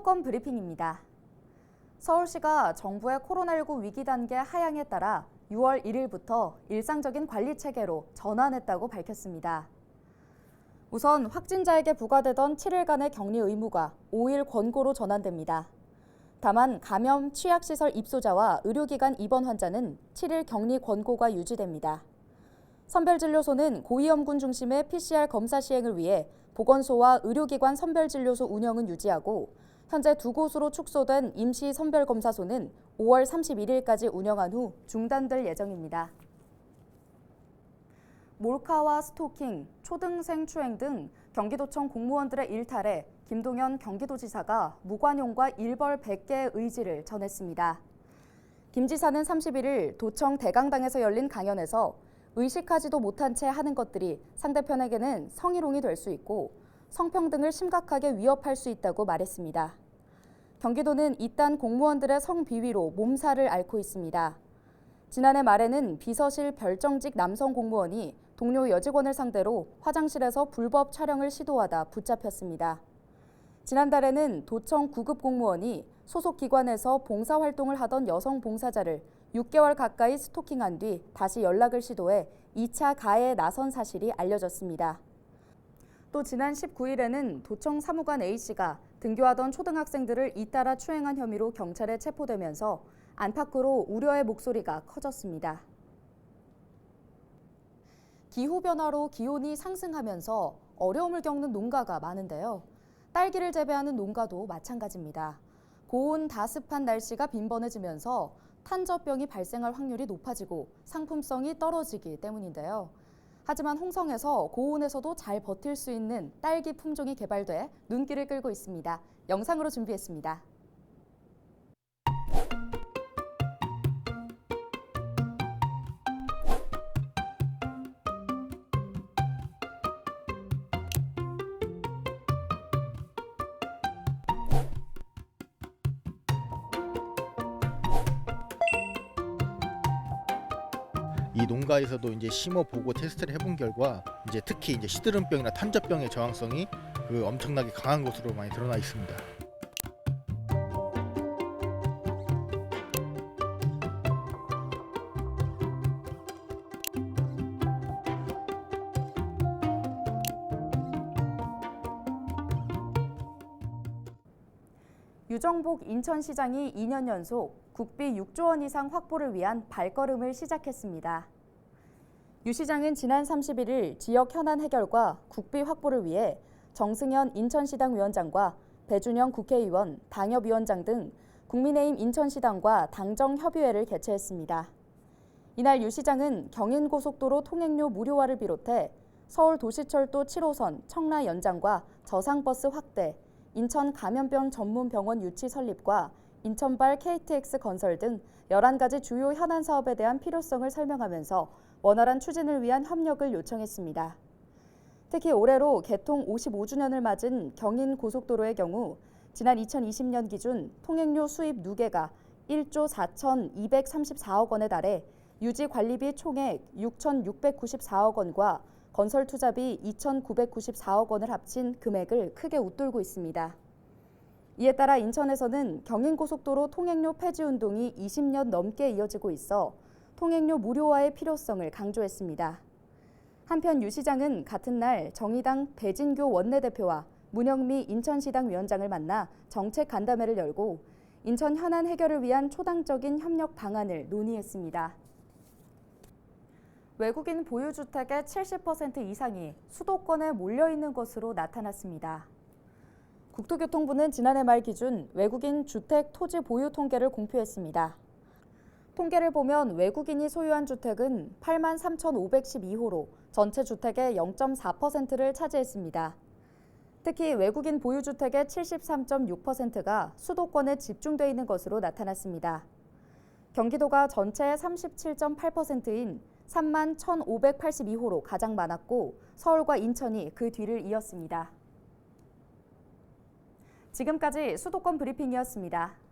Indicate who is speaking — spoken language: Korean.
Speaker 1: 수도권 브리핑입니다. 서울시가 정부의 코로나19 위기 단계 하향에 따라 6월 1일부터 일상적인 관리 체계로 전환했다고 밝혔습니다. 우선 확진자에게 부과되던 7일간의 격리 의무가 5일 권고로 전환됩니다. 다만 감염 취약시설 입소자와 의료기관 입원 환자는 7일 격리 권고가 유지됩니다. 선별진료소는 고위험군 중심의 PCR 검사 시행을 위해 보건소와 의료기관 선별진료소 운영은 유지하고 현재 2곳으로 축소된 임시 선별검사소는 5월 31일까지 운영한 후 중단될 예정입니다. 몰카와 스토킹, 초등생 추행 등 경기도청 공무원들의 일탈에 김동연 경기도지사가 무관용과 일벌 100개의 의지를 전했습니다. 김 지사는 31일 도청 대강당에서 열린 강연에서 의식하지도 못한 채 하는 것들이 상대편에게는 성희롱이 될 수 있고 성평등을 심각하게 위협할 수 있다고 말했습니다. 경기도는 이딴 공무원들의 성비위로 몸살을 앓고 있습니다. 지난해 말에는 비서실 별정직 남성 공무원이 동료 여직원을 상대로 화장실에서 불법 촬영을 시도하다 붙잡혔습니다. 지난달에는 도청 9급 공무원이 소속 기관에서 봉사활동을 하던 여성 봉사자를 6개월 가까이 스토킹한 뒤 다시 연락을 시도해 2차 가해에 나선 사실이 알려졌습니다. 또 지난 19일에는 도청 사무관 A씨가 등교하던 초등학생들을 잇따라 추행한 혐의로 경찰에 체포되면서 안팎으로 우려의 목소리가 커졌습니다. 기후변화로 기온이 상승하면서 어려움을 겪는 농가가 많은데요. 딸기를 재배하는 농가도 마찬가지입니다. 고온 다습한 날씨가 빈번해지면서 탄저병이 발생할 확률이 높아지고 상품성이 떨어지기 때문인데요. 하지만 홍성에서 고온에서도 잘 버틸 수 있는 딸기 품종이 개발돼 눈길을 끌고 있습니다. 영상으로 준비했습니다.
Speaker 2: 이 농가에서도 이제 심어보고 테스트를 해본 결과 이제 특히 이제 시드름병이나 탄저병의 저항성이 엄청나게 강한 것으로 많이 드러나 있습니다.
Speaker 1: 유정복 인천시장이 2년 연속 국비 6조 원 이상 확보를 위한 발걸음을 시작했습니다. 유 시장은 지난 31일 지역 현안 해결과 국비 확보를 위해 정승현 인천시당 위원장과 배준영 국회의원, 당협위원장 등 국민의힘 인천시당과 당정협의회를 개최했습니다. 이날 유 시장은 경인고속도로 통행료 무료화를 비롯해 서울도시철도 7호선 청라 연장과 저상버스 확대, 인천 감염병 전문 병원 유치 설립과 인천발 KTX 건설 등 11가지 주요 현안 사업에 대한 필요성을 설명하면서 원활한 추진을 위한 협력을 요청했습니다. 특히 올해로 개통 55주년을 맞은 경인고속도로의 경우 지난 2020년 기준 통행료 수입 누계가 1조 4,234억 원에 달해 유지 관리비 총액 6,694억 원과 건설 투자비 2,994억 원을 합친 금액을 크게 웃돌고 있습니다. 이에 따라 인천에서는 경인고속도로 통행료 폐지 운동이 20년 넘게 이어지고 있어 통행료 무료화의 필요성을 강조했습니다. 한편 유 시장은 같은 날 정의당 배진교 원내대표와 문영미 인천시당 위원장을 만나 정책 간담회를 열고 인천 현안 해결을 위한 초당적인 협력 방안을 논의했습니다. 외국인 보유주택의 70% 이상이 수도권에 몰려있는 것으로 나타났습니다. 국토교통부는 지난해 말 기준 외국인 주택 토지 보유 통계를 공표했습니다. 통계를 보면 외국인이 소유한 주택은 83,512호로 전체 주택의 0.4%를 차지했습니다. 특히 외국인 보유주택의 73.6%가 수도권에 집중돼 있는 것으로 나타났습니다. 경기도가 전체의 37.8%인 31,582호로 가장 많았고 서울과 인천이 그 뒤를 이었습니다. 지금까지 수도권 브리핑이었습니다.